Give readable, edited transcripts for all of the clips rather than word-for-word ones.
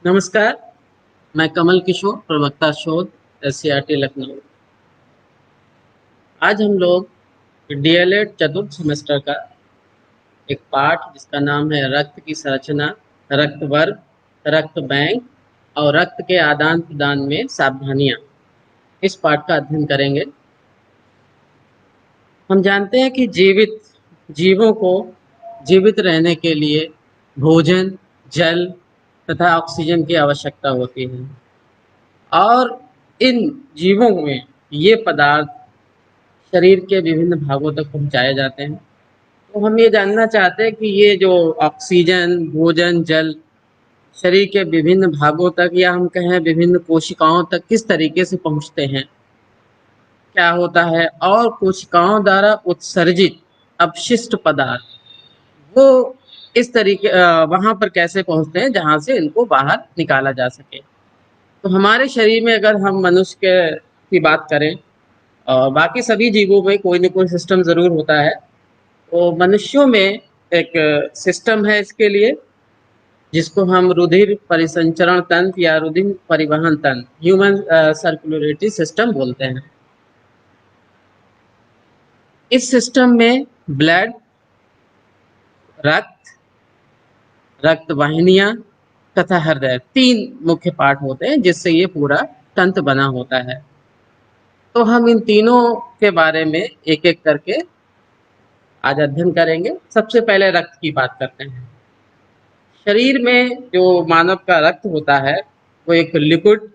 नमस्कार। मैं कमल किशोर, प्रवक्ता शोध, एससीईआरटी लखनऊ। आज हम लोग डीएलएड चतुर्थ सेमेस्टर का एक पाठ जिसका नाम है रक्त की संरचना, रक्त वर्ग, रक्त बैंक और रक्त के आदान प्रदान में सावधानियां, इस पाठ का अध्ययन करेंगे। हम जानते हैं कि जीवित जीवों को जीवित रहने के लिए भोजन, जल तथा ऑक्सीजन की आवश्यकता होती है और इन जीवों में ये पदार्थ शरीर के विभिन्न भागों तक पहुंचाए जाते हैं। तो हम ये जानना चाहते हैं कि ये जो ऑक्सीजन, भोजन, जल शरीर के विभिन्न भागों तक या हम कहें विभिन्न कोशिकाओं तक किस तरीके से पहुंचते हैं, क्या होता है, और कोशिकाओं द्वारा उत्सर्जित अपशिष्ट पदार्थ वो इस तरीके वहां पर कैसे पहुंचते हैं जहां से इनको बाहर निकाला जा सके। तो हमारे शरीर में अगर हम मनुष्य की बात करें और बाकी सभी जीवों में कोई न कोई सिस्टम जरूर होता है। तो मनुष्यों में एक सिस्टम है इसके लिए, जिसको हम रुधिर परिसंचरण तंत्र या रुधिर परिवहन तंत्र, ह्यूमन सर्कुलेटरी सिस्टम बोलते हैं। इस सिस्टम में ब्लड, रक्त, रक्त वाहिनियां तथा हृदय, तीन मुख्य पार्ट होते हैं जिससे ये पूरा तंत्र बना होता है। तो हम इन तीनों के बारे में एक एक करके आज अध्ययन करेंगे। सबसे पहले रक्त की बात करते हैं। शरीर में जो मानव का रक्त होता है वो एक लिक्विड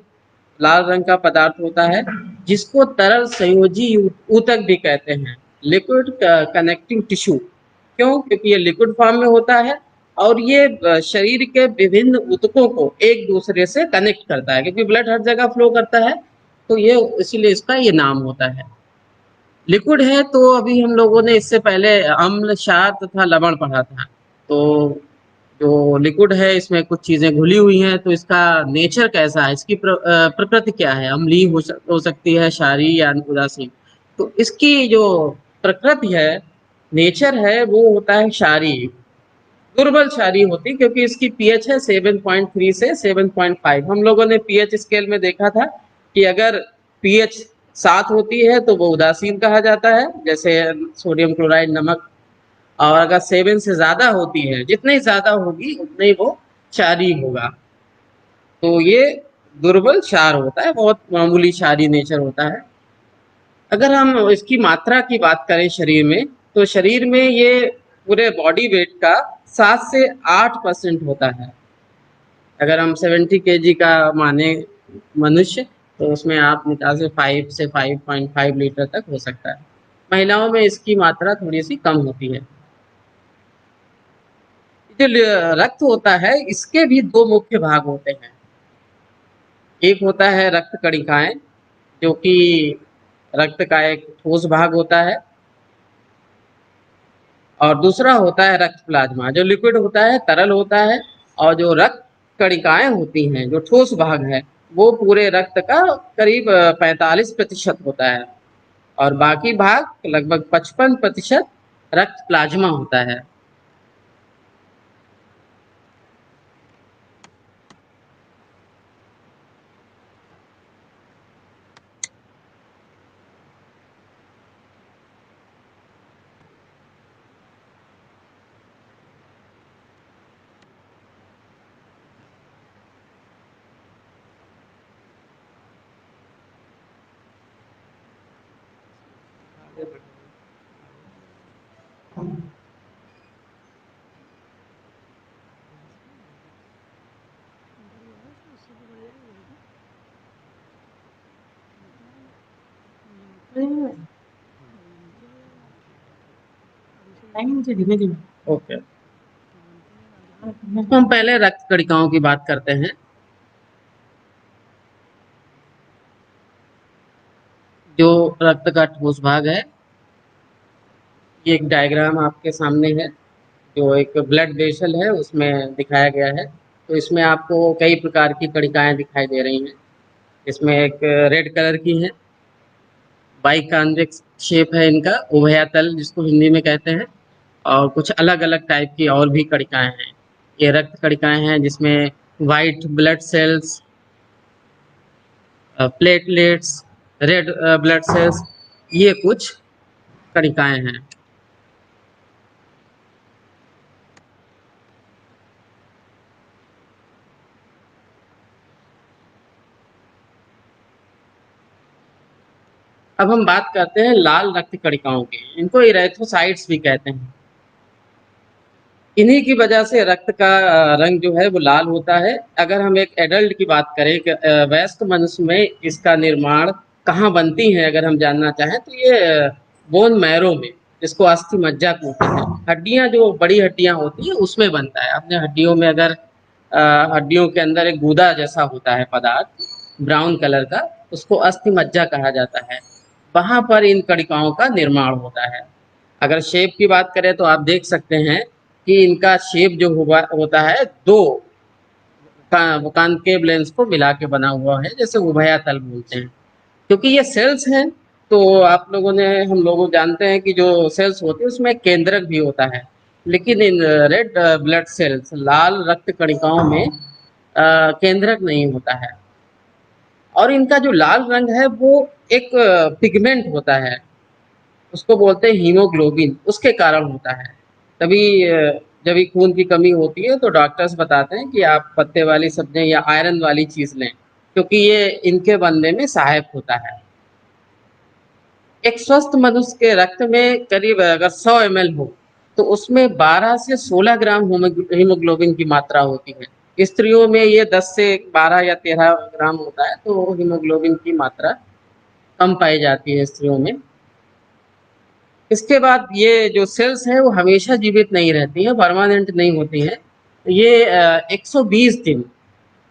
लाल रंग का पदार्थ होता है जिसको तरल संयोजी ऊतक भी कहते हैं, लिक्विड कनेक्टिंग टिश्यू। क्यों? क्योंकि ये लिक्विड फॉर्म में होता है और ये शरीर के विभिन्न ऊतकों को एक दूसरे से कनेक्ट करता है, क्योंकि ब्लड हर जगह फ्लो करता है, तो ये इसीलिए इसका ये नाम होता है। लिक्विड है तो अभी हम लोगों ने इससे पहले अम्ल, क्षार तथा लवण पढ़ा था। तो जो लिक्विड है इसमें कुछ चीजें घुली हुई हैं, तो इसका नेचर कैसा है, इसकी प्रकृति क्या है, अम्लीय हो सकती है, क्षारीय या उदासीन। तो इसकी जो प्रकृति है, नेचर है, वो होता है क्षारीय, दुर्बल क्षारीय होती, क्योंकि इसकी पीएच है 7.3 से 7.5। हम लोगों ने पीएच स्केल में देखा था कि अगर पीएच 7 होती है तो वो उदासीन कहा जाता है, जैसे सोडियम क्लोराइड, नमक। और अगर 7 से ज्यादा होती है, जितनी ज्यादा होगी उतना ही वो क्षारीय होगा। तो ये दुर्बल क्षार होता है, बहुत मामूली क्षारीय नेचर होता है। अगर हम इसकी मात्रा की बात करें शरीर में, तो शरीर में ये पूरे बॉडी वेट का 7 से 8% होता है। अगर हम 70 kg का माने मनुष्य, तो उसमें आप निकाल से 5 से 5.5 लीटर तक हो सकता है। महिलाओं में इसकी मात्रा थोड़ी सी कम होती है। जो रक्त होता है इसके भी दो मुख्य भाग होते हैं। एक होता है रक्त कणिकाएं, जो कि रक्त का एक ठोस भाग होता है, और दूसरा होता है रक्त प्लाज्मा, जो लिक्विड होता है, तरल होता है। और जो रक्त कणिकाएं होती हैं, जो ठोस भाग है, वो पूरे रक्त का करीब 45% होता है, और बाकी भाग लगभग 55% रक्त प्लाज्मा होता है। ओके, तो हम पहले रक्त कणिकाओं की बात करते हैं। जो रक्त का ठोस भाग है, ये एक डायग्राम आपके सामने है, जो एक ब्लड वेसल है उसमें दिखाया गया है। तो इसमें आपको कई प्रकार की कणिकाएं दिखाई दे रही हैं। इसमें एक रेड कलर की है, बाई कॉन्वेक्स शेप है इनका, उभयतल जिसको हिंदी में कहते हैं। और कुछ अलग अलग टाइप की और भी कणिकाएं हैं। ये रक्त कणिकाएं हैं जिसमें white blood cells, platelets, red blood cells, ये कुछ कणिकाएं हैं। अब हम बात करते हैं लाल रक्त कणिकाओं की। इनको इरेथ्रोसाइट्स भी कहते हैं। इन्हीं की वजह से रक्त का रंग जो है वो लाल होता है। अगर हम एक एडल्ट की बात करें कि वयस्क मनुष्य में इसका निर्माण कहाँ बनती है, अगर हम जानना चाहें तो ये बोन मैरो में, जिसको अस्थि मज्जा कहते हैं, हड्डियां जो बड़ी हड्डियां होती है उसमें बनता है। अपने हड्डियों में अगर हड्डियों के अंदर एक गूदा जैसा होता है पदार्थ, ब्राउन कलर का, उसको अस्थि मज्जा कहा जाता है। वहां पर इन कणिकाओं का निर्माण होता है। अगर शेप की बात करें तो आप देख सकते हैं कि इनका शेप जो हुआ होता है, दो कॉनकेव लेंस को मिला के बना हुआ है, जैसे उभया तल बोलते हैं। क्योंकि ये सेल्स हैं, तो आप लोगों ने हम लोग जानते हैं कि जो सेल्स होती है उसमें केंद्रक भी होता है। लेकिन इन रेड ब्लड सेल्स, लाल रक्त कणिकाओं में केंद्रक नहीं होता है। और इनका जो लाल रंग है वो एक पिगमेंट होता है, उसको बोलते हैं हीमोग्लोबिन, उसके कारण होता है। तभी जब भी खून की कमी होती है तो डॉक्टर्स बताते हैं कि आप पत्ते वाली सब्जियां या आयरन वाली चीज लें, क्योंकि ये इनके बनने में सहायक होता है। एक स्वस्थ मनुष्य के रक्त में करीब अगर 100 ml हो तो उसमें 12 से 16 ग्राम हीमोग्लोबिन की मात्रा होती है। स्त्रियों में ये 10 से 12 या 13 ग्राम होता है, तो हीमोग्लोबिन की मात्रा कम पाई जाती है स्त्रियों में। इसके बाद ये जो सेल्स हैं वो हमेशा जीवित नहीं रहती हैं, परमानेंट नहीं होती हैं। ये 120 दिन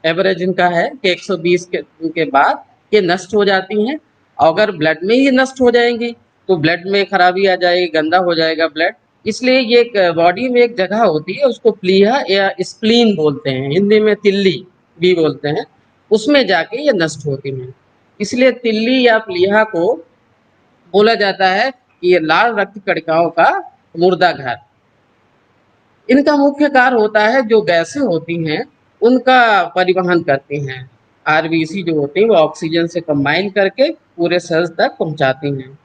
एवरेज इनका है कि 120 के बाद ये नष्ट हो जाती हैं। अगर ब्लड में ही नष्ट हो जाएंगी तो ब्लड में खराबी आ जाएगी, गंदा हो जाएगा ब्लड। इसलिए ये बॉडी में एक जगह होती है, उसको प्लीहा या स्प्लीन बोलते हैं, हिंदी में तिल्ली भी बोलते हैं, उसमें जाके ये नष्ट होती हैं। इसलिए तिल्ली या प्लीहा को बोला जाता है कि ये लाल रक्त कणिकाओं का मुर्दा घर। इनका मुख्य कार्य होता है जो गैसें होती हैं उनका परिवहन करती हैं। आरबीसी जो होती हैं वो ऑक्सीजन से कंबाइन करके पूरे सेल्स तक पहुंचाती हैं।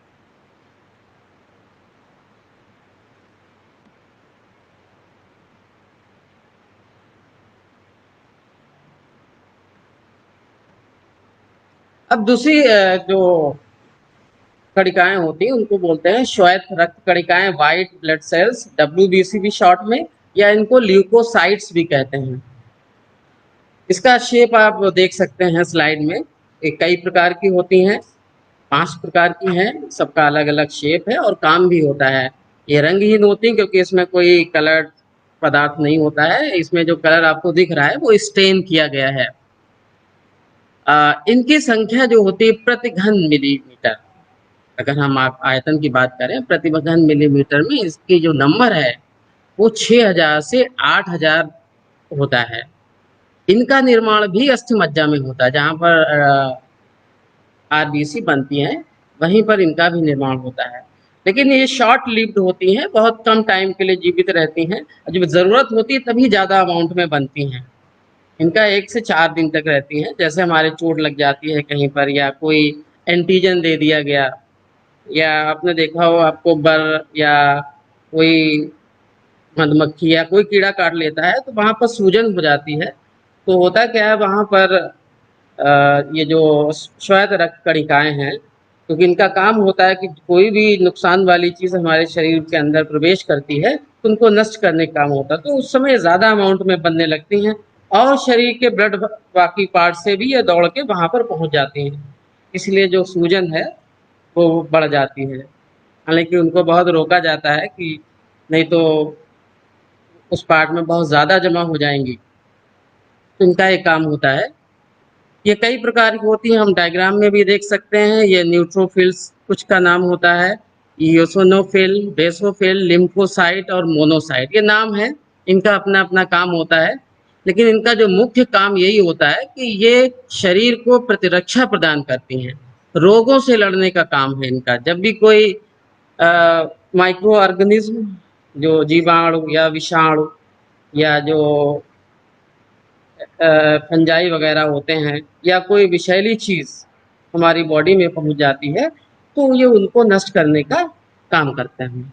अब दूसरी जो कणिकाएं होती हैं उनको बोलते हैं श्वेत रक्त कणिकाएं, व्हाइट ब्लड सेल्स, डब्ल्यूबीसी भी शॉर्ट में, या इनको ल्यूकोसाइट्स भी कहते हैं। इसका शेप आप देख सकते हैं स्लाइड में। ये कई प्रकार की होती हैं, 5 प्रकार की हैं, सबका अलग अलग शेप है और काम भी होता है। ये रंगहीन होती हैं क्योंकि इसमें कोई कलर पदार्थ नहीं होता है। इसमें जो कलर आपको दिख रहा है वो स्टेन किया गया है। इनकी संख्या जो होती है प्रति घन मिलीमीटर, अगर हम आप आयतन की बात करें प्रति घन मिलीमीटर में, इसकी जो नंबर है वो 6000 से 8000 होता है। इनका निर्माण भी अस्थि मज्जा में होता है, जहाँ पर आरबीसी बनती हैं वहीं पर इनका भी निर्माण होता है। लेकिन ये शॉर्ट लिव्ड होती हैं, बहुत कम टाइम के लिए जीवित रहती हैं। जब ज़रूरत होती है तभी ज़्यादा अमाउंट में बनती हैं। इनका 1 से 4 दिन तक रहती हैं। जैसे हमारे चोट लग जाती है कहीं पर, या कोई एंटीजन दे दिया गया, या आपने देखा हो आपको बर या कोई मधुमक्खी या कोई कीड़ा काट लेता है तो वहाँ पर सूजन हो जाती है। तो होता क्या है वहाँ पर, ये जो श्वेत रक्त कणिकाएं हैं, क्योंकि इनका काम होता है कि कोई भी नुकसान वाली चीज़ हमारे शरीर के अंदर प्रवेश करती है तो उनको नष्ट करने का काम होता है, तो उस समय ज़्यादा अमाउंट में बनने लगती हैं और शरीर के ब्लड बाकी पार्ट से भी ये दौड़ के वहाँ पर पहुँच जाती हैं। इसलिए जो सूजन है वो बढ़ जाती है। हालांकि उनको बहुत रोका जाता है कि नहीं तो उस पार्ट में बहुत ज़्यादा जमा हो जाएंगी, तो इनका एक काम होता है। ये कई प्रकार की होती हैं, हम डायग्राम में भी देख सकते हैं। ये न्यूट्रोफिल्स कुछ का नाम होता है, ईओसिनोफिल, बेसोफिल, लिम्फोसाइट और मोनोसाइट, ये नाम है। इनका अपना अपना काम होता है। लेकिन इनका जो मुख्य काम यही होता है कि ये शरीर को प्रतिरक्षा प्रदान करती हैं, रोगों से लड़ने का काम है इनका। जब भी कोई माइक्रो ऑर्गेनिज्म, जो जीवाणु या विषाणु या जो फंजाई वगैरह होते हैं या कोई विषैली चीज़ हमारी बॉडी में पहुंच जाती है, तो ये उनको नष्ट करने का काम करते हैं।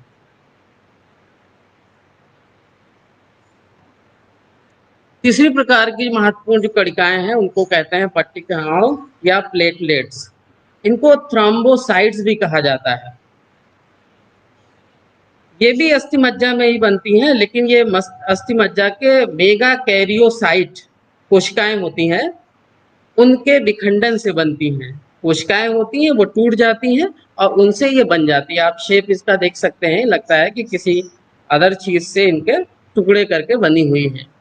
तीसरी प्रकार की महत्वपूर्ण जो कणिकाएं हैं उनको कहते हैं पट्टिकाओं या प्लेटलेट्स। इनको थ्रोम्बोसाइट्स भी कहा जाता है। ये भी अस्थि मज्जा में ही बनती हैं, लेकिन ये अस्थि मज्जा के मेगा कैरियोसाइट कोशिकाएं होती हैं, उनके विखंडन से बनती हैं। कोशिकाएं होती हैं वो टूट जाती हैं और उनसे ये बन जाती है। आप शेप इसका देख सकते हैं, लगता है कि किसी अदर चीज से इनके टुकड़े करके बनी हुई है।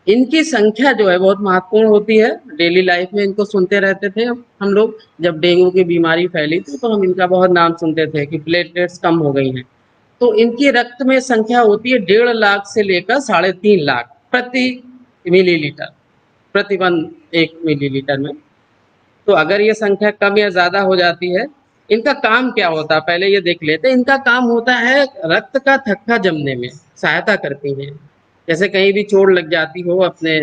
इनकी संख्या जो है बहुत महत्वपूर्ण होती है। डेली लाइफ में इनको सुनते रहते थे हम लोग। जब डेंगू की बीमारी फैली थी तो हम इनका बहुत नाम सुनते थे कि प्लेटलेट्स कम हो गई हैं। तो इनकी रक्त में संख्या होती है 1.5 लाख से लेकर 3.5 लाख प्रति मिलीलीटर, प्रति 1 मिलीलीटर में। तो अगर ये संख्या कम या ज्यादा हो जाती है, इनका काम क्या होता है पहले ये देख लेते हैं। इनका काम होता है रक्त का थक्का जमने में सहायता करती है। जैसे कहीं भी चोट लग जाती हो, अपने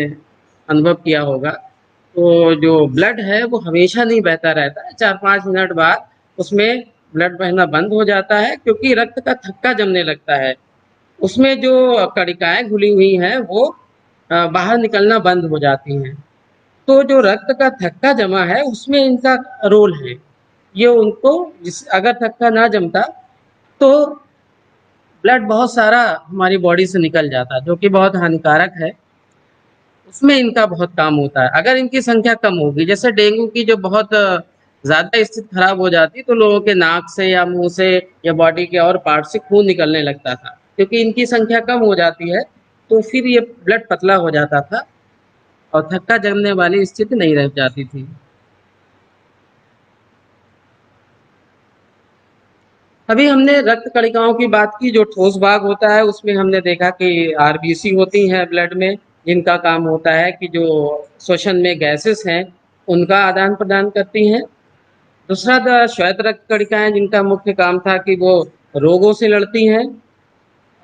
अनुभव किया होगा, तो जो ब्लड है वो हमेशा नहीं बहता रहता है। 4-5 मिनट बाद उसमें ब्लड बहना बंद हो जाता है, क्योंकि रक्त का थक्का जमने लगता है। उसमें जो कणिकाएं घुली हुई हैं वो बाहर निकलना बंद हो जाती हैं। तो जो रक्त का थक्का जमा है उसमें इनका रोल है। ये उनको अगर थक्का ना जमता तो ब्लड बहुत सारा हमारी बॉडी से निकल जाता, जो कि बहुत हानिकारक है। उसमें इनका बहुत काम होता है। अगर इनकी संख्या कम होगी, जैसे डेंगू की जो बहुत ज्यादा स्थिति खराब हो जाती तो लोगों के नाक से या मुंह से या बॉडी के और पार्ट से खून निकलने लगता था। क्योंकि इनकी संख्या कम हो जाती है तो फिर ये ब्लड पतला हो जाता था और थक्का जमने वाली स्थिति नहीं रह जाती थी। अभी हमने रक्त कणिकाओं की बात की। जो ठोस भाग होता है उसमें हमने देखा कि आरबीसी होती हैं ब्लड में, जिनका काम होता है कि जो श्वसन में गैसेस हैं उनका आदान प्रदान करती हैं। दूसरा था श्वेत रक्त कणिकाएं, जिनका मुख्य काम था कि वो रोगों से लड़ती हैं।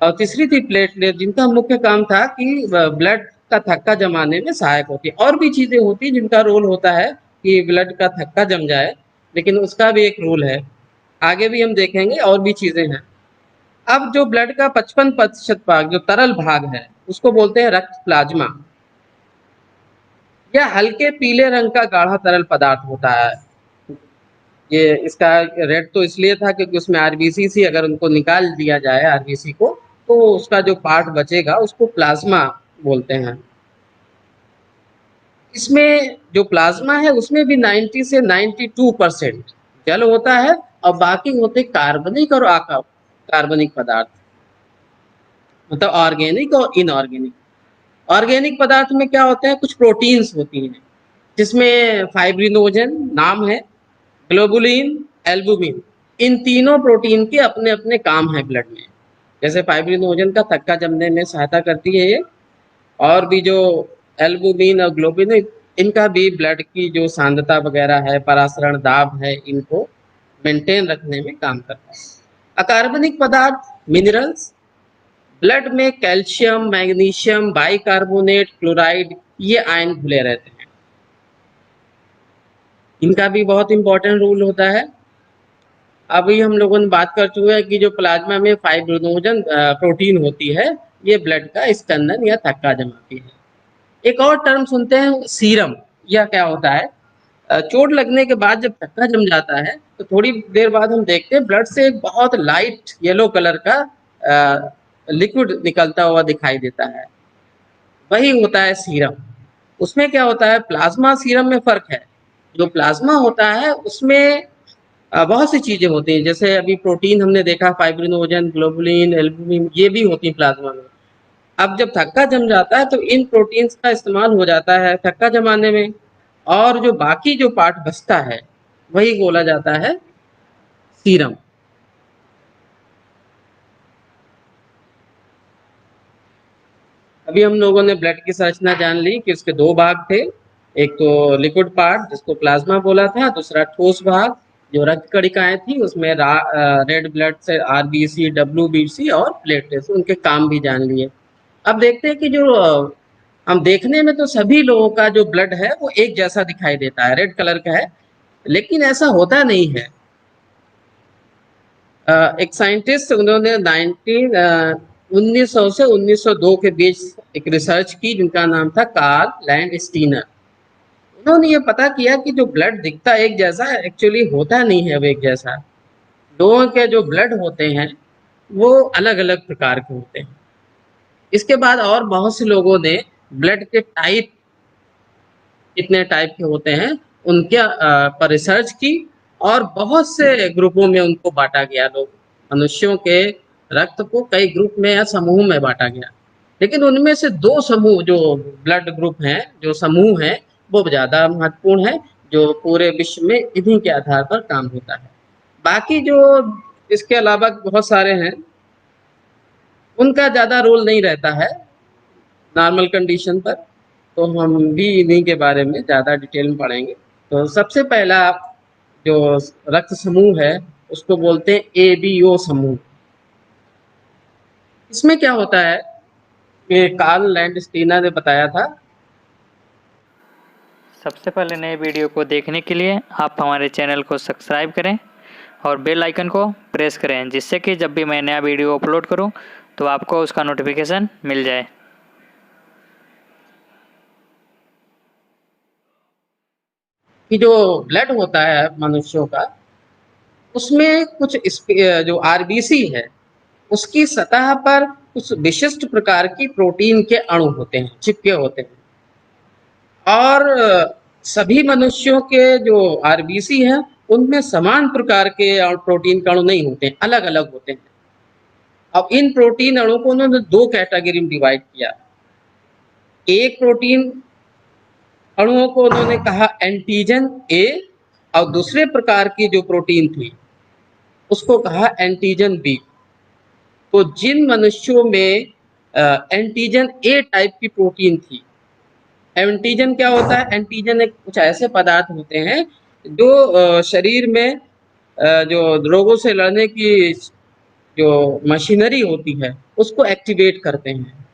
और तीसरी थी प्लेटलेट, जिनका मुख्य काम था कि ब्लड का थक्का जमाने में सहायक होती है। और भी चीजें होती हैं जिनका रोल होता है कि ब्लड का थक्का जम जाए, लेकिन उसका भी एक रोल है। आगे भी हम देखेंगे और भी चीजें हैं। अब जो ब्लड का 55% भाग जो तरल भाग है उसको बोलते हैं रक्त प्लाज्मा। यह हल्के पीले रंग का गाढ़ा तरल पदार्थ होता है। ये इसका रेड तो इसलिए था क्योंकि उसमें आरबीसी थी। अगर उनको निकाल दिया जाए आरबीसी को, तो उसका जो पार्ट बचेगा उसको प्लाज्मा बोलते हैं। इसमें जो प्लाज्मा है उसमें भी 90 से 92% जल होता है और बाकी होते कार्बनिक और कार्बनिक पदार्थ, मतलब ऑर्गेनिक और इनऑर्गेनिक। ऑर्गेनिक पदार्थ में क्या होते हैं, कुछ प्रोटीन्स होती हैं जिसमें फाइब्रिनोजन नाम है, ग्लोबुलिन, एल्बुमिन। इन तीनों प्रोटीन के अपने अपने काम है ब्लड में। जैसे फाइब्रिनोजन का थक्का जमने में सहायता करती है ये, और भी जो एल्बुमिन और ग्लोबुलिन, इनका भी ब्लड की जो सांद्रता वगैरह है, परासरण दाब है, इनको मेंटेन रखने में काम करता है। अकार्बनिक पदार्थ मिनरल्स, ब्लड में कैल्शियम, मैग्नीशियम, बाइकार्बोनेट, क्लोराइड, ये आयन घुले रहते हैं। इनका भी बहुत इंपॉर्टेंट रोल होता है। अभी हम लोगों ने बात कर चुके हैं कि जो प्लाज्मा में फाइब्रिनोजन प्रोटीन होती है, ये ब्लड का स्कंदन या थक्का जमाती है। एक और टर्म सुनते हैं सीरम। यह क्या होता है, चोट लगने के बाद जब थक्का जम जाता है तो थोड़ी देर बाद हम देखते हैं ब्लड से एक बहुत लाइट येलो कलर का लिक्विड निकलता हुआ दिखाई देता है, वही होता है सीरम। उसमें क्या होता है, प्लाज्मा सीरम में फर्क है। जो प्लाज्मा होता है उसमें बहुत सी चीजें होती हैं। जैसे अभी प्रोटीन हमने देखा, फाइब्रिनोजन, ग्लोबुलिन, एल्बुमिन, ये भी होती हैं प्लाज्मा में। अब जब थक्का जम जाता है तो इन प्रोटीन्स का इस्तेमाल हो जाता है थक्का जमाने में, और जो बाकी जो पार्ट बचता है वही बोला जाता है सीरम। अभी हम लोगों ने ब्लड की संरचना जान ली कि उसके दो भाग थे। एक तो लिक्विड पार्ट जिसको प्लाज्मा बोला था, दूसरा ठोस भाग जो रक्त कणिकाएं थी, उसमें रेड ब्लड से आरबीसी, डब्ल्यूबीसी और प्लेटलेट्स, उनके काम भी जान लिए। अब देखते हैं कि जो हम देखने में तो सभी लोगों का जो ब्लड है वो एक जैसा दिखाई देता है, रेड कलर का है, लेकिन ऐसा होता नहीं है। एक साइंटिस्ट उन्होंने 1900 से 1902 के बीच एक रिसर्च की जिनका नाम था कार्ल लैंडस्टीनर। उन्होंने ये पता किया कि जो ब्लड दिखता है एक जैसा एक्चुअली होता नहीं है वो एक जैसा। लोगों के जो ब्लड होते हैं वो अलग अलग प्रकार के होते हैं। इसके बाद और बहुत से लोगों ने ब्लड के टाइप कितने टाइप के होते हैं उनके पर रिसर्च की और बहुत से ग्रुपों में उनको बांटा गया। लोग मनुष्यों के रक्त को कई ग्रुप में या समूह में बांटा गया, लेकिन उनमें से दो समूह जो ब्लड ग्रुप हैं, जो समूह हैं, वो ज़्यादा महत्वपूर्ण है, जो पूरे विश्व में इन्हीं के आधार पर काम होता है। बाकी जो इसके अलावा बहुत सारे हैं उनका ज़्यादा रोल नहीं रहता है नॉर्मल कंडीशन पर, तो हम भी इन्हीं के बारे में ज़्यादा डिटेल में पढ़ेंगे। तो सबसे पहला जो रक्त समूह है उसको बोलते हैं एबीओ समूह। इसमें क्या होता है कि कार्ल लैंडस्टीनर ने बताया था। सबसे पहले नए वीडियो को देखने के लिए आप हमारे चैनल को सब्सक्राइब करें और बेल आइकन को प्रेस करें, जिससे कि जब भी मैं नया वीडियो अपलोड करूं तो आपको उसका नोटिफिकेशन मिल जाए। कि जो ब्लड होता है मनुष्यों का उसमें कुछ जो आरबीसी है उसकी सतह पर कुछ विशिष्ट प्रकार की प्रोटीन के अणु होते हैं, चिपके होते हैं। और सभी मनुष्यों के जो आरबीसी हैं उनमें समान प्रकार के प्रोटीन के अणु नहीं होते हैं, अलग अलग होते हैं। अब इन प्रोटीन अणु को उन्होंने दो कैटेगरी में डिवाइड किया। एक प्रोटीन अणुओं को उन्होंने कहा एंटीजन ए, और दूसरे प्रकार की जो प्रोटीन थी उसको कहा एंटीजन बी। तो जिन मनुष्यों में एंटीजन ए टाइप की प्रोटीन थी, एंटीजन क्या होता है? एंटीजन एक कुछ ऐसे पदार्थ होते हैं जो शरीर में जो रोगों से लड़ने की जो मशीनरी होती है उसको एक्टिवेट करते हैं।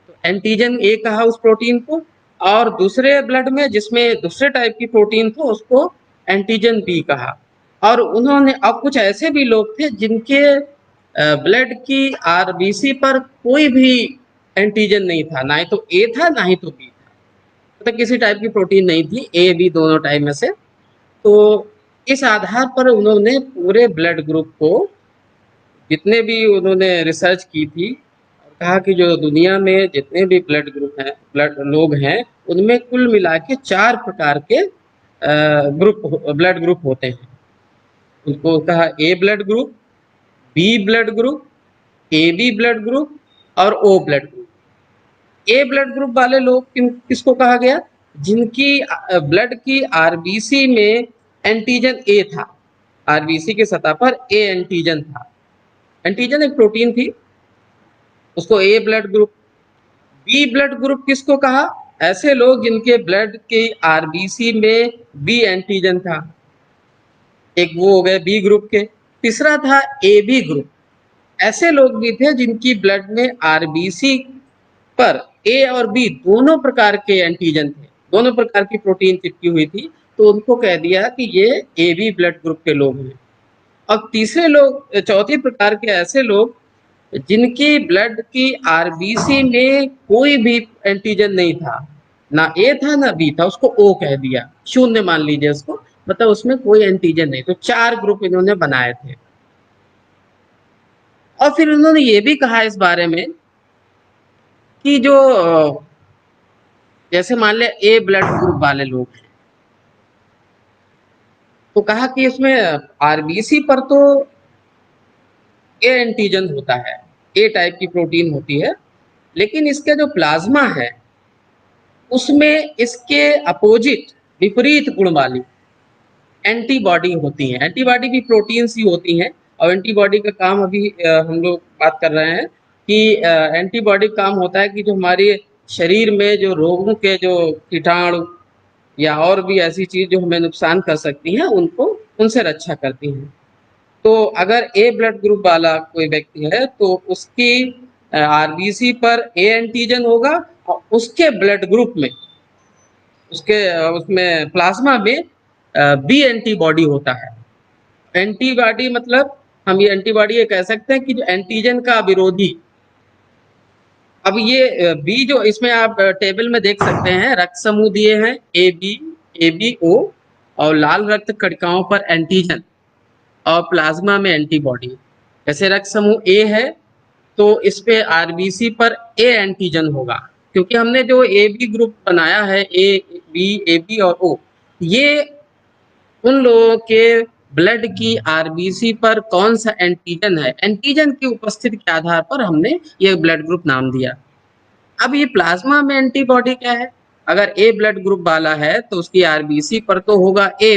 तो एंटीजन ए कहा उस प्रोटीन को, और दूसरे ब्लड में जिसमें दूसरे टाइप की प्रोटीन थी उसको एंटीजन बी कहा। और उन्होंने अब कुछ ऐसे भी लोग थे जिनके ब्लड की आरबीसी पर कोई भी एंटीजन नहीं था, ना ही तो ए था ना ही तो बी था, मतलब किसी टाइप की प्रोटीन नहीं थी, ए बी दोनों टाइप में से। तो इस आधार पर उन्होंने पूरे ब्लड ग्रुप को, जितने भी उन्होंने रिसर्च की थी, और कहा कि जो दुनिया में जितने भी ब्लड ग्रुप हैं, ब्लड लोग हैं, उनमें कुल मिला के 4 प्रकार के ब्लड ग्रुप होते हैं। उनको कहा A blood group, B blood group, A B blood group और O blood group. A blood group वाले लोग किसको कहा गया? जिनकी ब्लड की आरबीसी में एंटीजन ए था, आरबीसी के सतह पर ए एंटीजन था। एंटीजन एक प्रोटीन थी, उसको A blood group. B blood group किसको कहा? ऐसे लोग जिनके ब्लड की आरबीसी में बी एंटीजन था, एक वो हो गए बी ग्रुप के। तीसरा था ए बी ग्रुप, ऐसे लोग भी थे जिनकी ब्लड में आरबीसी पर ए और बी दोनों प्रकार के एंटीजन थे, दोनों प्रकार की प्रोटीन चिपकी हुई थी, तो उनको कह दिया कि ये ए बी ब्लड ग्रुप के लोग हैं। अब तीसरे लोग, चौथी प्रकार के ऐसे लोग जिनकी ब्लड की आरबीसी में कोई भी एंटीजन नहीं था, ना ए था ना बी था, उसको ओ कह दिया, शून्य मान लीजिए उसको, मतलब उसमें कोई एंटीजन नहीं। तो 4 ग्रुप इन्होंने बनाए थे। और फिर उन्होंने ये भी कहा इस बारे में कि जो जैसे मान ले ए ब्लड ग्रुप वाले लोग हैं, तो कहा कि इसमें आरबीसी पर तो ए एंटीजन होता है, ए टाइप की प्रोटीन होती है, लेकिन इसके जो प्लाज्मा है उसमें इसके अपोजिट, विपरीत गुण वाली एंटीबॉडी होती हैं। एंटीबॉडी भी प्रोटीन्स ही होती हैं, और एंटीबॉडी का काम अभी हम लोग बात कर रहे हैं कि एंटीबॉडी काम होता है कि जो हमारे शरीर में जो रोगों के जो कीटाणु या और भी ऐसी चीज जो हमें नुकसान कर सकती हैं उनको, उनसे रक्षा करती हैं। तो अगर ए ब्लड ग्रुप वाला कोई व्यक्ति है तो उसकी आरबीसी पर ए एंटीजन होगा, और उसके ब्लड ग्रुप में, उसके उसमें प्लाज्मा में बी एंटीबॉडी होता है। एंटीबॉडी मतलब हम ये एंटीबॉडी ये कह सकते हैं कि जो एंटीजन का विरोधी। अब ये बी जो इसमें आप टेबल में देख सकते हैं, रक्त समूह दिए हैं ए बी ओ, और लाल रक्त कणिकाओं पर एंटीजन और प्लाज्मा में एंटीबॉडी। जैसे रक्त समूह ए है तो इस पे आरबीसी पर ए एंटीजन होगा, क्योंकि हमने जो ए बी ग्रुप बनाया है, ए बी और ओ, ये उन लोगों के ब्लड की आरबीसी पर कौन सा एंटीजन है, एंटीजन की उपस्थिति के आधार पर हमने ये ब्लड ग्रुप नाम दिया। अब ये प्लाज्मा में एंटीबॉडी क्या है? अगर ए ब्लड ग्रुप वाला है तो उसकी आरबीसी पर तो होगा ए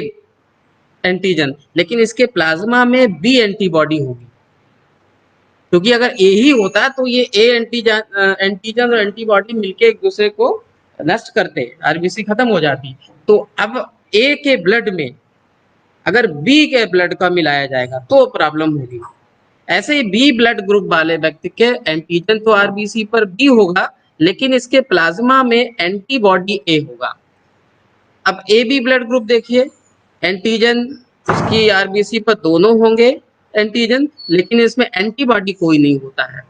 एंटीजन, लेकिन इसके प्लाज्मा में बी एंटीबॉडी होगी, क्योंकि अगर ए ही होता तो ये ए एंटीजन और एंटीबॉडी मिलके एक दूसरे को नष्ट करते, आरबीसी खत्म हो जाती। तो अब ए के ब्लड में अगर बी के ब्लड का मिलाया जाएगा तो प्रॉब्लम होगी। ऐसे ही बी ब्लड ग्रुप वाले व्यक्ति के एंटीजन तो आरबीसी पर बी होगा, लेकिन इसके प्लाज्मा में एंटीबॉडी ए होगा। अब ए बी ब्लड ग्रुप देखिए, एंटीजन इसकी आरबीसी पर दोनों होंगे एंटीजन, लेकिन इसमें एंटीबॉडी कोई नहीं होता है।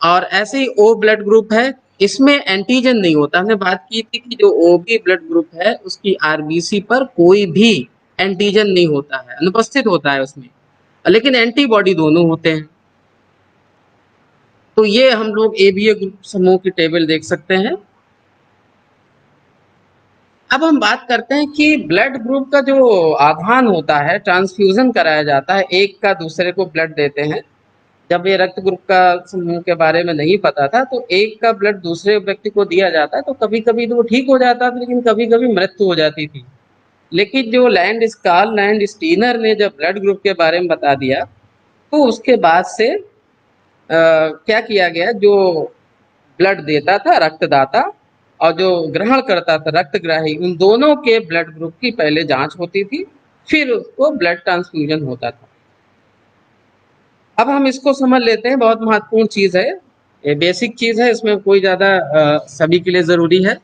और ऐसे ही ओ ब्लड ग्रुप है, इसमें एंटीजन नहीं होता। हमने बात की थी कि जो ओ बी ब्लड ग्रुप है उसकी आरबीसी पर कोई भी एंटीजन नहीं होता है, अनुपस्थित होता है उसमें, लेकिन एंटीबॉडी दोनों होते हैं। तो ये हम लोग एबीए ग्रुप समूह की टेबल देख सकते हैं। अब हम बात करते हैं कि ब्लड ग्रुप का जो आधान होता है, ट्रांसफ्यूजन कराया जाता है, एक का दूसरे को ब्लड देते हैं। जब ये रक्त ग्रुप का समूह के बारे में नहीं पता था तो एक का ब्लड दूसरे व्यक्ति को दिया जाता है, तो कभी कभी तो वो ठीक हो जाता था, लेकिन कभी कभी मृत्यु हो जाती थी। लेकिन जो कार्ल लैंड स्टीनर ने जब ब्लड ग्रुप के बारे में बता दिया, तो उसके बाद से क्या किया गया, जो ब्लड देता था रक्तदाता और जो ग्रहण करता था रक्तग्राही, उन दोनों के ब्लड ग्रुप की पहले जांच होती थी, फिर उसको ब्लड ट्रांसफ्यूजन होता था। अब हम इसको समझ लेते हैं, बहुत महत्वपूर्ण चीज है, ये बेसिक चीज है, इसमें कोई ज्यादा सभी के लिए जरूरी है।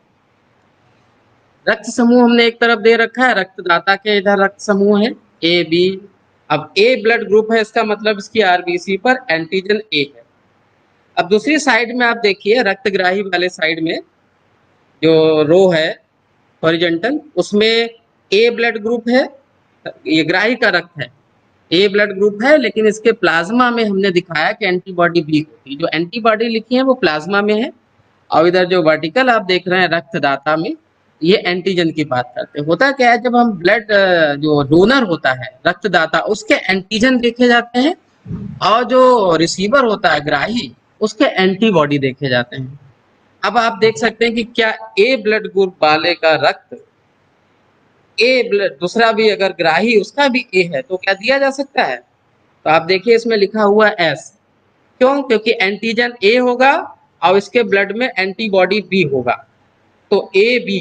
रक्त समूह हमने एक तरफ दे रखा है, रक्तदाता के इधर रक्त समूह है ए बी। अब ए ब्लड ग्रुप है, इसका मतलब इसकी आरबीसी पर एंटीजन ए है। अब दूसरी साइड में आप देखिए, रक्तग्राही वाले साइड में जो रो है हॉरिजॉन्टल, उसमें ए ब्लड ग्रुप है, ये ग्राही का रक्त है, ए ब्लड ग्रुप है, लेकिन इसके प्लाज्मा में हमने दिखाया कि एंटीबॉडी बी होती है। जो एंटीबॉडी लिखी है वो प्लाज्मा में है, और इधर जो वर्टिकल आप देख रहे हैं रक्तदाता में, ये एंटीजन की बात करते हैं। होता क्या है, जब हम ब्लड जो डोनर होता है रक्तदाता, उसके एंटीजन देखे जाते हैं, और जो रिसीवर होता है ग्राही, उसके एंटीबॉडी देखे जाते हैं। अब आप देख सकते हैं कि क्या ए ब्लड ग्रुप वाले का रक्त, ए ब्लड दूसरा भी अगर ग्राही उसका भी ए है तो क्या दिया जा सकता है? तो आप देखिए इसमें लिखा हुआ एस, क्यों? क्योंकि एंटीजन ए होगा और इसके ब्लड में एंटीबॉडी बी होगा। तो ए बी,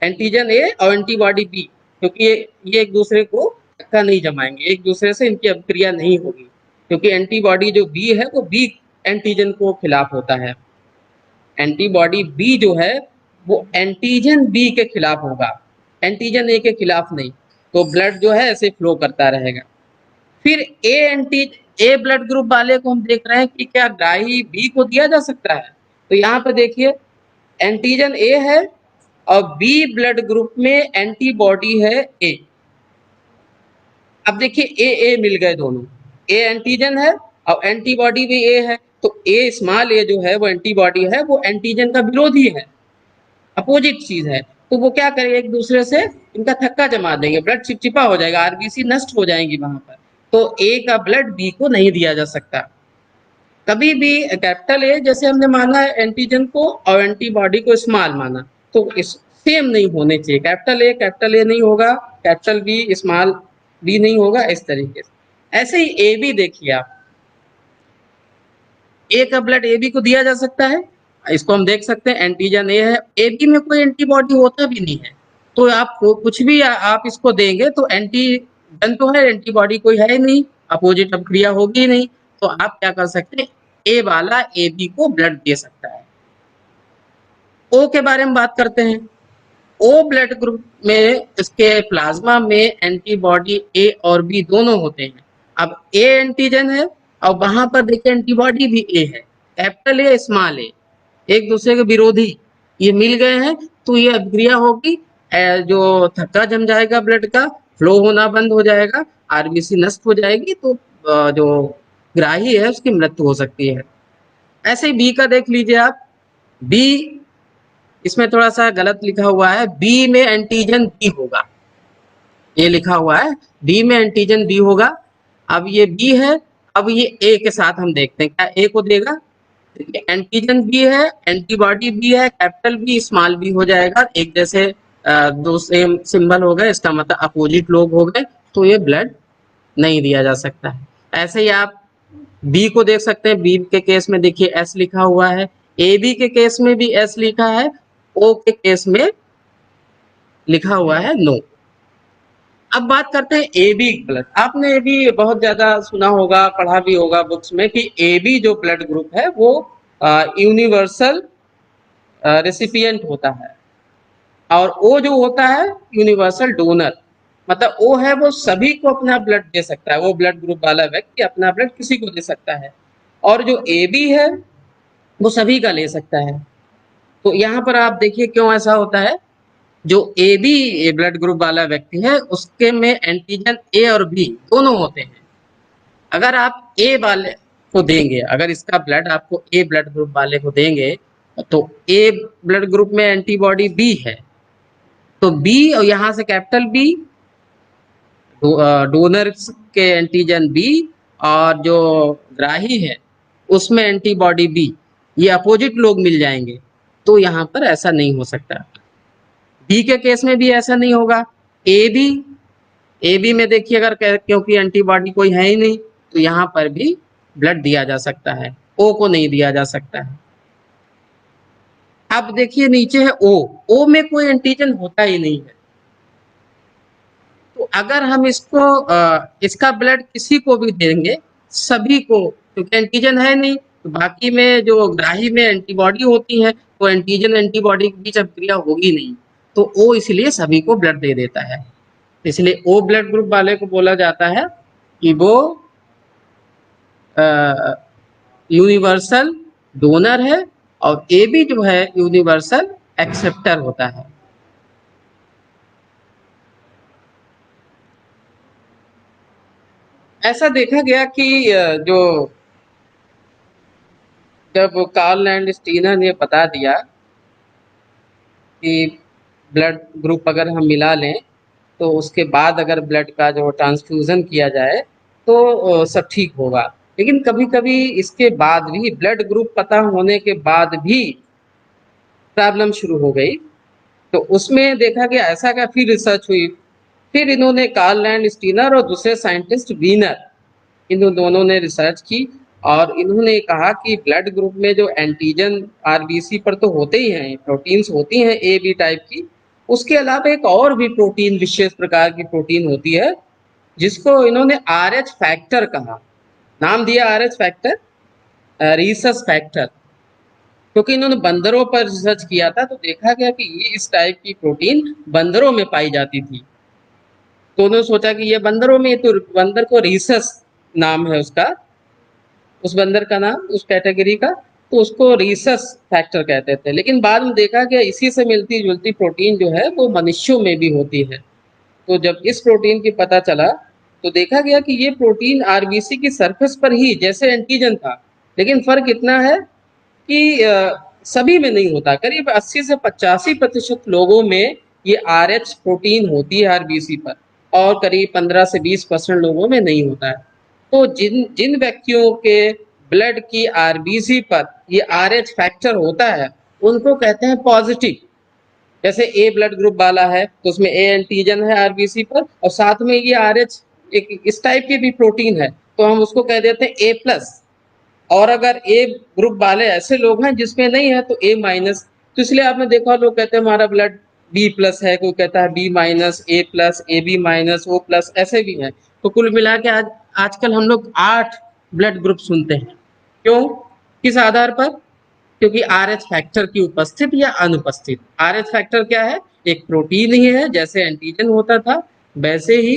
एंटीजन ए और एंटीबॉडी बी, क्योंकि ये एक दूसरे को धक्का नहीं जमाएंगे, एक दूसरे से इनकी अभिक्रिया नहीं होगी, क्योंकि एंटीबॉडी जो बी है वो बी एंटीजन को खिलाफ होता है। एंटीबॉडी बी जो है वो एंटीजन बी के खिलाफ होगा, एंटीजन ए के खिलाफ नहीं। तो ब्लड जो है ऐसे फ्लो करता रहेगा। फिर ए ब्लड ग्रुप वाले को हम देख रहे हैं कि क्या ग्राही बी को दिया जा सकता है? तो यहाँ पे देखिए एंटीजन ए है और बी ब्लड ग्रुप में एंटीबॉडी है ए। अब देखिए ए मिल गए दोनों, ए एंटीजन है और एंटीबॉडी भी ए है, तो ए स्मॉल ए जो है वो एंटीबॉडी है, वो एंटीजन का विरोधी है, अपोजिट चीज है। तो वो क्या करेंगे, एक दूसरे से इनका थक्का जमा देंगे, ब्लड चिपचिपा हो जाएगा, आरबीसी नष्ट हो जाएंगी वहां पर। तो ए का ब्लड बी को नहीं दिया जा सकता। कभी भी कैपिटल ए जैसे हमने माना है एंटीजन को और एंटीबॉडी को स्मॉल माना, तो इस सेम नहीं होने चाहिए, कैपिटल ए नहीं होगा, कैपिटल बी स्मॉल बी नहीं होगा, इस तरीके से। ऐसे ही ए बी देखिए आप, ए का ब्लड ए बी को दिया जा सकता है, इसको हम देख सकते हैं एंटीजन ए है, ए बी में कोई एंटीबॉडी होता भी नहीं है, तो आप कुछ भी आप इसको देंगे तो एंटीजन तो है, एंटीबॉडी कोई है नहीं, अपोजिट अभिक्रिया होगी नहीं, तो आप क्या कर सकते हैं, ए वाला ए बी को ब्लड दे सकता है। ओ के बारे में बात करते हैं। ओ ब्लड ग्रुप में इसके प्लाज्मा में एंटीबॉडी ए और बी दोनों होते हैं। अब ए एंटीजन है और वहां पर देखिए एंटीबॉडी भी ए है, कैपिटल ए स्मॉल ए, एक दूसरे के विरोधी ये मिल गए हैं, तो ये अभिक्रिया होगी, जो थक्का जम जाएगा, ब्लड का फ्लो होना बंद हो जाएगा, आरबीसी नष्ट हो जाएगी, तो जो ग्राही है उसकी मृत्यु हो सकती है। ऐसे ही बी का देख लीजिए आप। बी, इसमें थोड़ा सा गलत लिखा हुआ है, बी में एंटीजन बी होगा, ये लिखा हुआ है बी में एंटीजन बी होगा। अब ये बी है, अब ये ए के साथ हम देखते हैं क्या ए को देगा। एंटीजन बी है, एंटीबॉडी बी है, कैपिटल बी स्मॉल बी हो जाएगा, एक जैसे दो सेम सिंबल हो गए, इसका मतलब अपोजिट लोग हो गए, तो ये ब्लड नहीं दिया जा सकता है। ऐसे ही आप बी को देख सकते हैं, बी के केस में देखिए एस लिखा हुआ है, ए बी के केस में भी एस लिखा है, ओ के केस में लिखा हुआ है नो। अब बात करते हैं ए बी ब्लड। आपने ये भी बहुत ज्यादा सुना होगा, पढ़ा भी होगा बुक्स में कि ए बी जो ब्लड ग्रुप है वो यूनिवर्सल रेसिपिएंट होता है, और ओ जो होता है यूनिवर्सल डोनर, मतलब ओ है वो सभी को अपना ब्लड दे सकता है, वो ब्लड ग्रुप वाला व्यक्ति अपना ब्लड किसी को दे सकता है, और जो ए बी है वो सभी का ले सकता है। तो यहाँ पर आप देखिए क्यों ऐसा होता है, जो ए बी ब्लड ग्रुप वाला व्यक्ति है उसके में एंटीजन ए और बी दोनों होते हैं। अगर आप ए वाले को देंगे, अगर इसका ब्लड आपको ए ब्लड ग्रुप वाले को देंगे, तो ए ब्लड ग्रुप में एंटीबॉडी बी है, तो बी और यहाँ से कैपिटल बी, डोनर के एंटीजन बी, और जो ग्राही है उसमें एंटीबॉडी बी, ये अपोजिट लोग मिल जाएंगे, तो यहाँ पर ऐसा नहीं हो सकता। बी के केस में भी ऐसा नहीं होगा। ए बी में देखिए, अगर क्योंकि एंटीबॉडी कोई है ही नहीं, तो यहाँ पर भी ब्लड दिया जा सकता है, ओ को नहीं दिया जा सकता है। अब देखिए नीचे है ओ में कोई एंटीजन होता ही नहीं है, तो अगर हम इसको इसका ब्लड किसी को भी देंगे, सभी को, क्योंकि एंटीजन है नहीं, तो बाकी में जो ग्राही में एंटीबॉडी होती है, तो एंटीजन एंटीबॉडी के बीच अभिक्रिया होगी नहीं, तो ओ इसलिए सभी को ब्लड दे देता है। इसलिए ओ ब्लड ग्रुप वाले को बोला जाता है कि वो यूनिवर्सल डोनर है, और ए बी जो है यूनिवर्सल एक्सेप्टर होता है। ऐसा देखा गया कि जो जब कार्ल एंड स्टीनर ने बता दिया कि ब्लड ग्रुप अगर हम मिला लें, तो उसके बाद अगर ब्लड का जो ट्रांसफ्यूज़न किया जाए तो सब ठीक होगा। लेकिन कभी-कभी इसके बाद भी, ब्लड ग्रुप पता होने के बाद भी प्रॉब्लम शुरू हो गई, तो उसमें देखा गया ऐसा क्या, फिर रिसर्च हुई, फिर इन्होंने कार्ल एंड स्टीनर और दूसरे साइंटिस्ट वीनर, इन दोनों ने रिसर्च की, और इन्होंने कहा कि ब्लड ग्रुप में जो एंटीजन आरबीसी पर तो होते ही हैं, प्रोटीन्स होती हैं ए बी टाइप की, उसके अलावा एक और भी प्रोटीन, विशेष प्रकार की प्रोटीन होती है, जिसको इन्होंने आर एच फैक्टर कहा, नाम दिया R H factor, Rhesus factor, क्योंकि इन्होंने बंदरों पर रिसर्च किया था, तो देखा गया कि ये इस टाइप की प्रोटीन बंदरों में पाई जाती थी, तो उन्होंने सोचा कि ये बंदरों में, तो बंदर को रीसस नाम है उसका, उस बंदर का नाम, उस कैटेगरी का, तो उसको रीसस फैक्टर कहते थे। लेकिन बाद में देखा गया इसी से मिलती जुलती प्रोटीन जो है वो मनुष्यों में भी होती है, तो जब इस प्रोटीन की पता चला, तो देखा गया कि ये प्रोटीन आरबीसी की सरफेस पर ही जैसे एंटीजन था, लेकिन फर्क इतना है कि सभी में नहीं होता, करीब 80 से 85% लोगों में ये आर एच प्रोटीन होती है आरबीसी पर, और करीब 15 से 20% लोगों में नहीं होता है। तो जिन जिन व्यक्तियों के ब्लड की आरबीसी पर ये आर एच फैक्टर होता है, उनको कहते हैं पॉजिटिव। जैसे ए ब्लड ग्रुप वाला है, तो उसमें ए एंटीजन है आरबीसी पर, और साथ में ये आर एच एक इस टाइप की भी प्रोटीन है, तो हम उसको कह देते हैं ए प्लस। और अगर ए ग्रुप वाले ऐसे लोग हैं जिसमें नहीं है, तो ए माइनस। तो इसलिए आपने देखा लोग कहते हैं हमारा ब्लड बी प्लस है, कोई कहता है B minus, A plus, A B minus, O plus, ऐसे भी है। तो कुल मिला के आजकल हम लोग 8 ब्लड ग्रुप सुनते हैं। क्यों, किस आधार पर? क्योंकि RH फैक्टर की उपस्थित या अनुपस्थित। RH फैक्टर क्या है? एक प्रोटीन ही है, जैसे एंटीजन होता था वैसे ही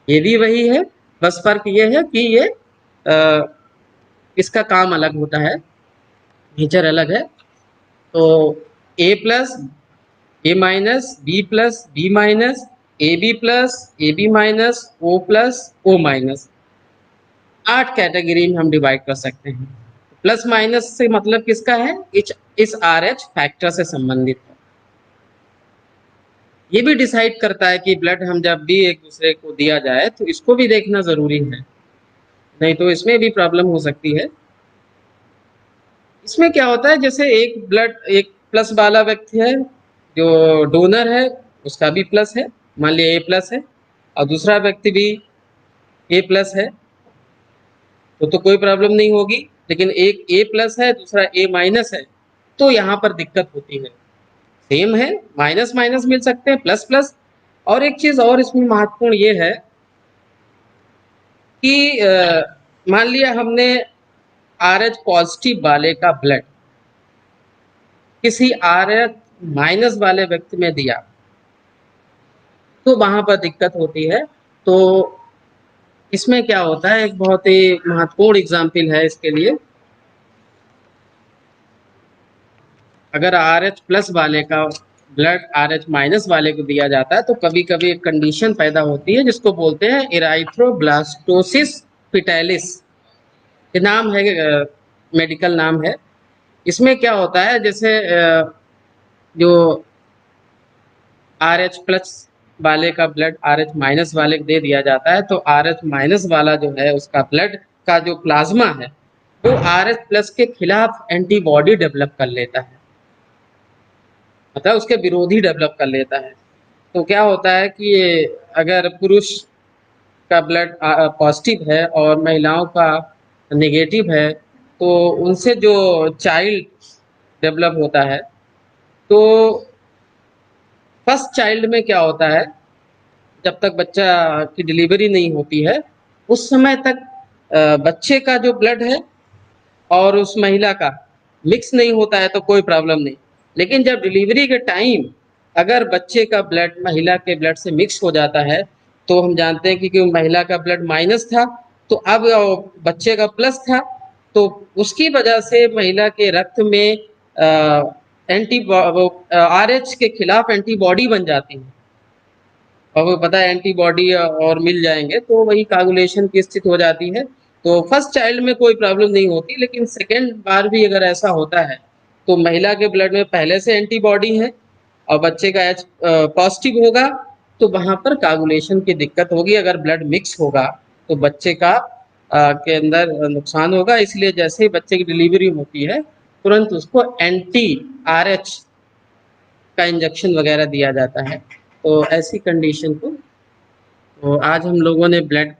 ये भी वही है, बस फर्क ये है कि ये इसका काम अलग होता है, नेचर अलग है। तो A plus, A minus, B plus, B minus, AB plus, AB minus, O plus, O minus, 8 category में हम डिवाइड कर सकते हैं। प्लस माइनस से मतलब किसका है? इस RH फैक्टर से संबंधित है। ये भी डिसाइड करता है कि ब्लड हम जब भी एक दूसरे को दिया जाए तो इसको भी देखना जरूरी है, नहीं तो इसमें भी प्रॉब्लम हो सकती है। इसमें क्या होता है, जैसे एक प्लस वाला व्यक्ति है, जो डोनर है उसका भी प्लस है, मान लिया A प्लस है, और दूसरा व्यक्ति भी A प्लस है, तो कोई प्रॉब्लम नहीं होगी। लेकिन एक A प्लस है, दूसरा A माइनस है, तो यहाँ पर दिक्कत होती है। सेम है, माइनस माइनस मिल सकते हैं, प्लस प्लस। और एक चीज और इसमें महत्वपूर्ण ये है कि मान लिया हमने RH पॉजिटिव वाले का ब्लड किसी RH माइनस वाले व्यक्ति में दिया, तो वहां पर दिक्कत होती है। तो इसमें क्या होता है, एक बहुत ही महत्वपूर्ण एग्जाम्पल है इसके लिए। अगर RH प्लस वाले का ब्लड RH माइनस वाले को दिया जाता है तो कभी कभी एक कंडीशन पैदा होती है जिसको बोलते हैं इराइथ्रोब्लास्टोसिस फिटालिस। ये नाम है, मेडिकल नाम है। इसमें क्या होता है, जैसे जो RH प्लस वाले का ब्लड RH माइनस वाले को दे दिया जाता है, तो RH माइनस वाला जो है उसका ब्लड का जो प्लाज्मा है वो RH प्लस के खिलाफ एंटीबॉडी डेवलप कर लेता है, मतलब उसके विरोधी डेवलप कर लेता है। तो क्या होता है कि अगर पुरुष का ब्लड पॉजिटिव है और महिलाओं का नेगेटिव है, तो उनसे जो चाइल्ड डेवलप होता है, तो फर्स्ट चाइल्ड में क्या होता है, जब तक बच्चा की डिलीवरी नहीं होती है उस समय तक बच्चे का जो ब्लड है और उस महिला का मिक्स नहीं होता है तो कोई प्रॉब्लम नहीं। लेकिन जब डिलीवरी के टाइम अगर बच्चे का ब्लड महिला के ब्लड से मिक्स हो जाता है, तो हम जानते हैं कि महिला का ब्लड माइनस था तो अब बच्चे का प्लस था, तो उसकी वजह से महिला के रक्त में एंटी RH के खिलाफ एंटीबॉडी बन जाती है, और वो पता है एंटीबॉडी और मिल जाएंगे तो वही कोagulation की स्थिति हो जाती है। तो फर्स्ट चाइल्ड में कोई प्रॉब्लम नहीं होती, लेकिन सेकेंड बार भी अगर ऐसा होता है तो महिला के ब्लड में पहले से एंटीबॉडी है और बच्चे का H पॉजिटिव होगा, तो वहां पर कोagulation की दिक्कत होगी। अगर ब्लड मिक्स होगा तो बच्चे का के अंदर नुकसान होगा। इसलिए जैसे ही बच्चे की डिलीवरी होती है तुरंत उसको एंटी RH का इंजेक्शन वगैरह दिया जाता है। तो ऐसी कंडीशन को, तो आज हम लोगों ने ब्लड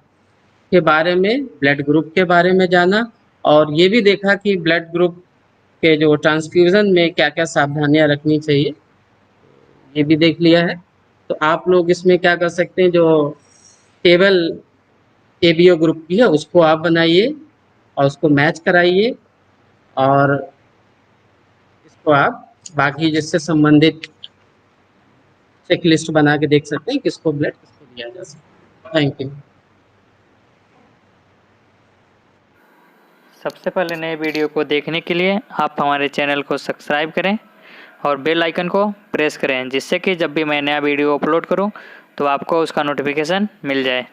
के बारे में, ब्लड ग्रुप के बारे में जाना, और ये भी देखा कि ब्लड ग्रुप के जो ट्रांसफ्यूजन में क्या क्या सावधानियां रखनी चाहिए, ये भी देख लिया है। तो आप लोग इसमें क्या कर सकते हैं, जो टेबल ABO ग्रुप की है उसको आप बनाइए और उसको मैच कराइए, और इसको आप बाकी जिससे संबंधित चेक लिस्ट बना के देख सकते हैं किसको ब्लड किसको दिया जा सकता है। Thank you. सबसे पहले नए वीडियो को देखने के लिए आप हमारे चैनल को सब्सक्राइब करें और बेल आइकन को प्रेस करें, जिससे कि जब भी मैं नया वीडियो अपलोड करूं तो आपको उसका नोटिफिकेशन मिल जाए।